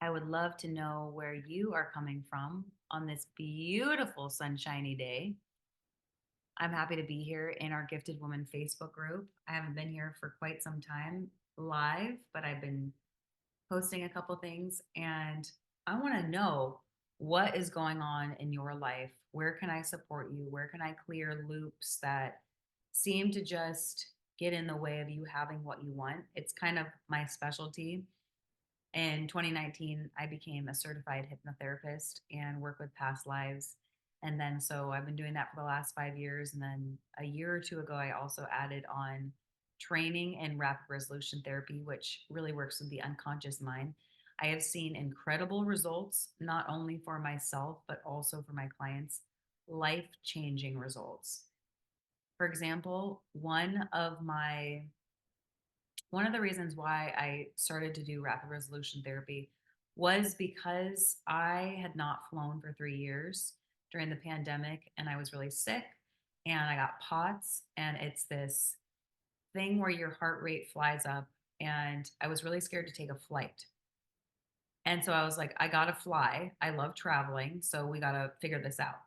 I would love to know where you are coming from on this beautiful sunshiny day. I'm happy to be here in our Gifted Woman Facebook group. I haven't been here for quite some time live, but I've been posting a couple things and I want to know what is going on in your life. Where can I support you? Where can I clear loops that seem to just get in the way of you having what you want? It's kind of my specialty. In 2019, I became a certified hypnotherapist and work with past lives. And then, so I've been doing that for the last 5 years. And then a year or two ago, I also added on training in rapid resolution therapy, which really works with the unconscious mind. I have seen incredible results, not only for myself, but also for my clients, life changing results. For example, one of the reasons why I started to do rapid resolution therapy was because I had not flown for 3 years during the pandemic and I was really sick and I got POTS. And it's this thing where your heart rate flies up. And I was really scared to take a flight. And so I was like, I got to fly. I love traveling. So we got to figure this out.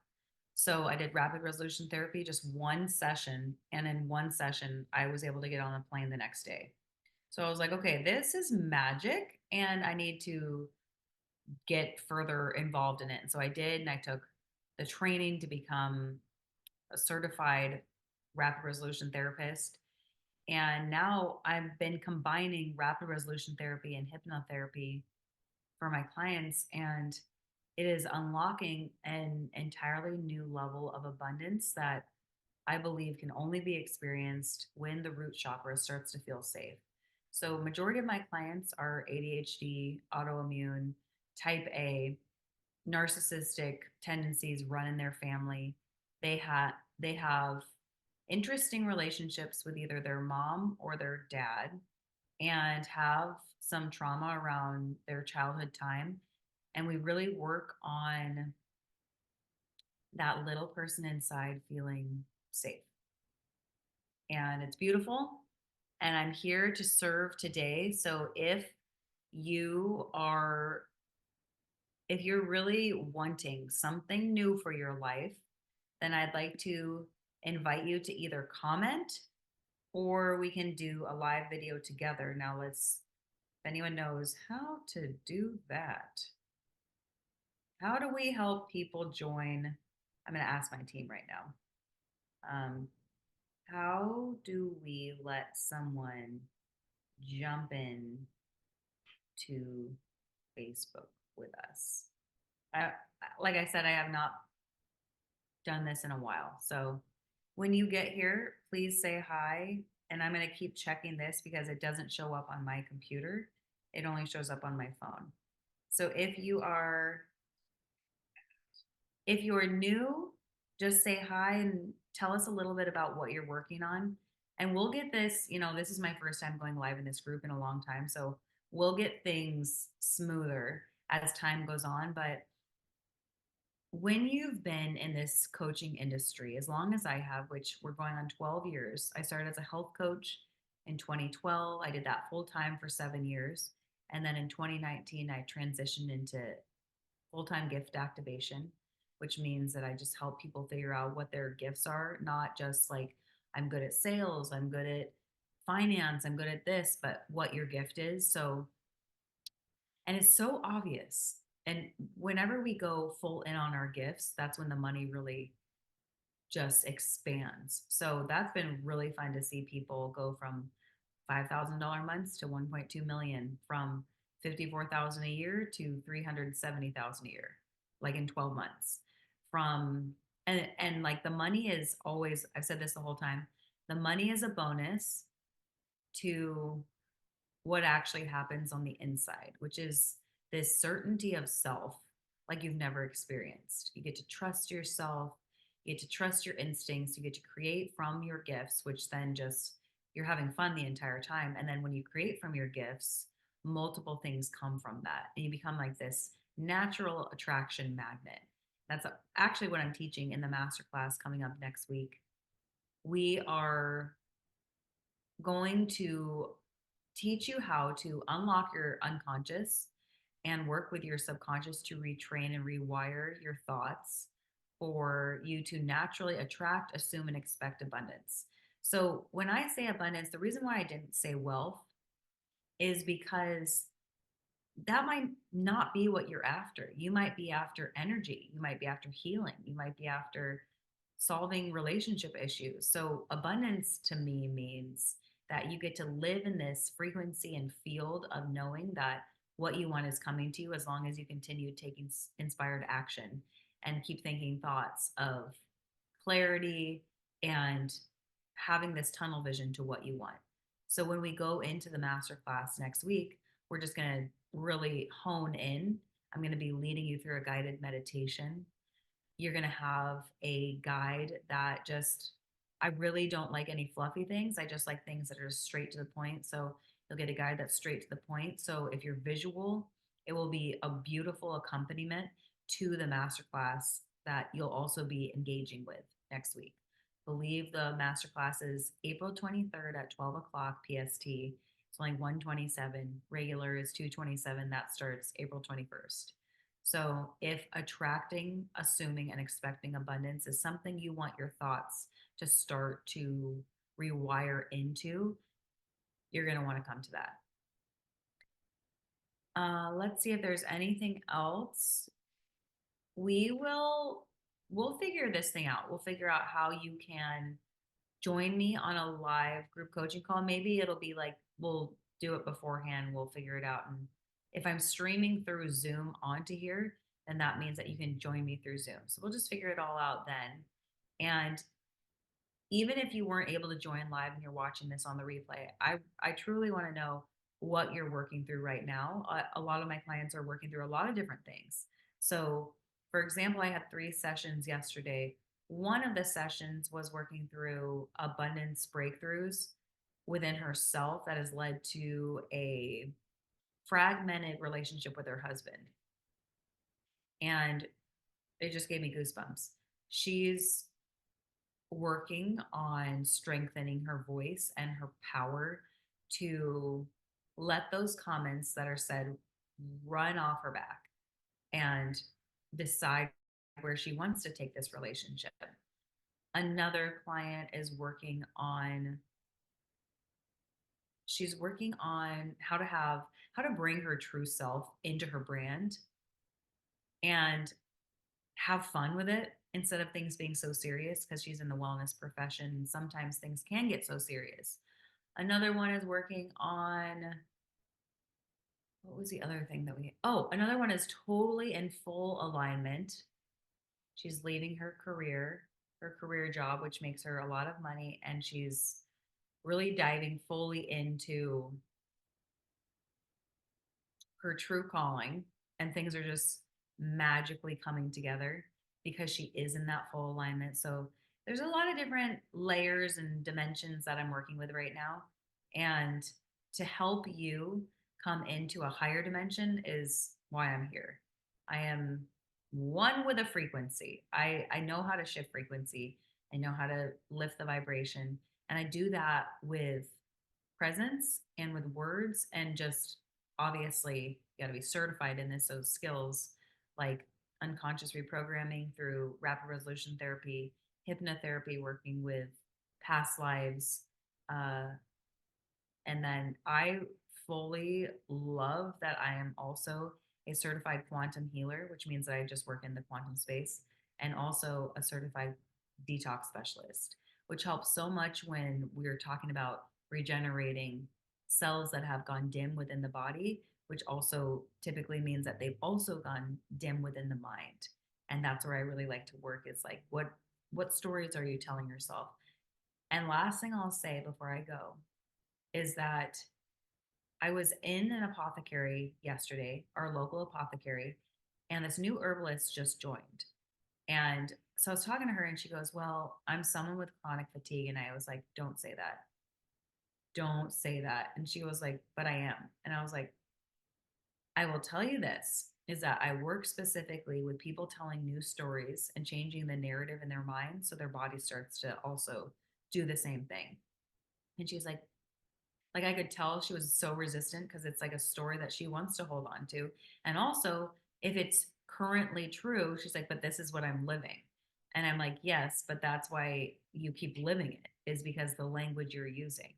So I did rapid resolution therapy, just one session. And in one session, I was able to get on a plane the next day. So I was like, okay, this is magic and I need to get further involved in it. And so I did, and I took the training to become a certified rapid resolution therapist. And now I've been combining rapid resolution therapy and hypnotherapy for my clients. And it is unlocking an entirely new level of abundance that I believe can only be experienced when the root chakra starts to feel safe. So, majority of my clients are ADHD, autoimmune, type A, narcissistic tendencies run in their family. They have interesting relationships with either their mom or their dad and have some trauma around their childhood time. And we really work on that little person inside feeling safe. And it's beautiful. And I'm here to serve today. So you are, if you're really wanting something new for your life, then I'd like to invite you to either comment or we can do a live video together. Now, if anyone knows how to do that, how do we help people join? I'm going to ask my team right now. Um, how do we let someone jump in to Facebook with us? I, like I said, I have not done this in a while. So when you get here, please say hi. And I'm going to keep checking this because it doesn't show up on my computer. It only shows up on my phone. So if you're new, just say hi and tell us a little bit about what you're working on. And we'll get this, this is my first time going live in this group in a long time. So we'll get things smoother as time goes on. But when you've been in this coaching industry as long as I have, which we're going on 12 years, I started as a health coach in 2012. I did that full time for 7 years. And then in 2019, I transitioned into full time gift activation, which means that I just help people figure out what their gifts are, not just like I'm good at sales, I'm good at finance, I'm good at this, but what your gift is. So, and it's so obvious. And whenever we go full in on our gifts, that's when the money really just expands. So that's been really fun to see people go from $5,000 months to 1.2 million, from 54,000 a year to 370,000 a year, like in 12 months. From and like the money is always, I've said this the whole time, the money is a bonus to what actually happens on the inside, which is this certainty of self like you've never experienced. You get to trust yourself, you get to trust your instincts, you get to create from your gifts, which then just you're having fun the entire time. And then when you create from your gifts, multiple things come from that. And you become like this natural attraction magnet. That's actually what I'm teaching in the masterclass coming up next week. We are going to teach you how to unlock your unconscious and work with your subconscious to retrain and rewire your thoughts for you to naturally attract, assume, and expect abundance. So when I say abundance, the reason why I didn't say wealth is because that might not be what you're after. You might be after energy. You might be after healing. You might be after solving relationship issues. So, abundance to me means that you get to live in this frequency and field of knowing that what you want is coming to you as long as you continue taking inspired action and keep thinking thoughts of clarity and having this tunnel vision to what you want. So, when we go into the masterclass next week, we're just going to really hone in. I'm going to be leading you through a guided meditation. You're going to have a guide that just, I really don't like any fluffy things. I just like things that are straight to the point. So you'll get a guide that's straight to the point. So if you're visual, it will be a beautiful accompaniment to the masterclass that you'll also be engaging with next week. I believe the masterclass is April 23rd at 12 o'clock PST. It's only 127. Regular is 227. That starts April 21st. So, if attracting, assuming, and expecting abundance is something you want your thoughts to start to rewire into, you're going to want to come to that. Let's see if there's anything else. We'll figure this thing out. We'll figure out how you can join me on a live group coaching call. Maybe it'll be like we'll do it beforehand. We'll figure it out. And if I'm streaming through Zoom onto here, then that means that you can join me through Zoom. So we'll just figure it all out then. And even if you weren't able to join live and you're watching this on the replay, I truly want to know what you're working through right now. A lot of my clients are working through a lot of different things. So, for example, I had 3 sessions yesterday. One of the sessions was working through abundance breakthroughs within herself that has led to a fragmented relationship with her husband. And it just gave me goosebumps. She's working on strengthening her voice and her power to let those comments that are said run off her back and decide where she wants to take this relationship. Another client is she's working on how to bring her true self into her brand and have fun with it instead of things being so serious because she's in the wellness profession and sometimes things can get so serious. Another one is working on what was the other thing that another one is totally in full alignment. She's leaving her career job, which makes her a lot of money, and she's really diving fully into her true calling, and things are just magically coming together because she is in that full alignment. So there's a lot of different layers and dimensions that I'm working with right now. And to help you come into a higher dimension is why I'm here. I am one with a frequency. I know how to shift frequency. I know how to lift the vibration. And I do that with presence and with words and just obviously you got to be certified in this. So skills like unconscious reprogramming through rapid resolution therapy, hypnotherapy, working with past lives. And then I fully love that I am also a certified quantum healer, which means that I just work in the quantum space, and also a certified detox specialist, which helps so much when we're talking about regenerating cells that have gone dim within the body, which also typically means that they've also gone dim within the mind. And that's where I really like to work is like what stories are you telling yourself? And last thing I'll say before I go is that I was in an apothecary yesterday, our local apothecary, and this new herbalist just joined. And so I was talking to her and she goes, "Well, I'm someone with chronic fatigue." And I was like, "Don't say that. Don't say that." And she was like, "But I am." And I was like, "I will tell you this is that I work specifically with people telling new stories and changing the narrative in their mind so their body starts to also do the same thing." And she's like, Like I could tell she was so resistant because it's like a story that she wants to hold on to. And also, if it's currently true, she's like, but this is what I'm living. And I'm like, yes, but that's why you keep living it, is because the language you're using.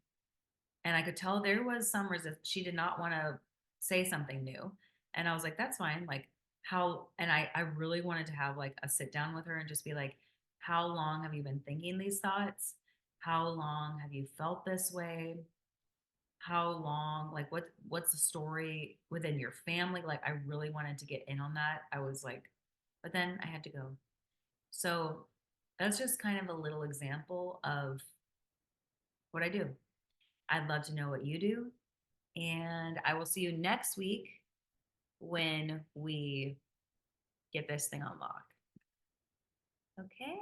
And I could tell there was some resist. She did not want to say something new. And I was like, that's fine. Like, how, and I really wanted to have like a sit down with her and just be like, how long have you been thinking these thoughts? How long have you felt this way? How long, like, what's the story within your family? Like, I really wanted to get in on that. I was like, but then I had to go. So that's just kind of a little example of what I do. I'd love to know what you do. And I will see you next week when we get this thing unlocked. Okay.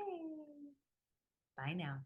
Bye now.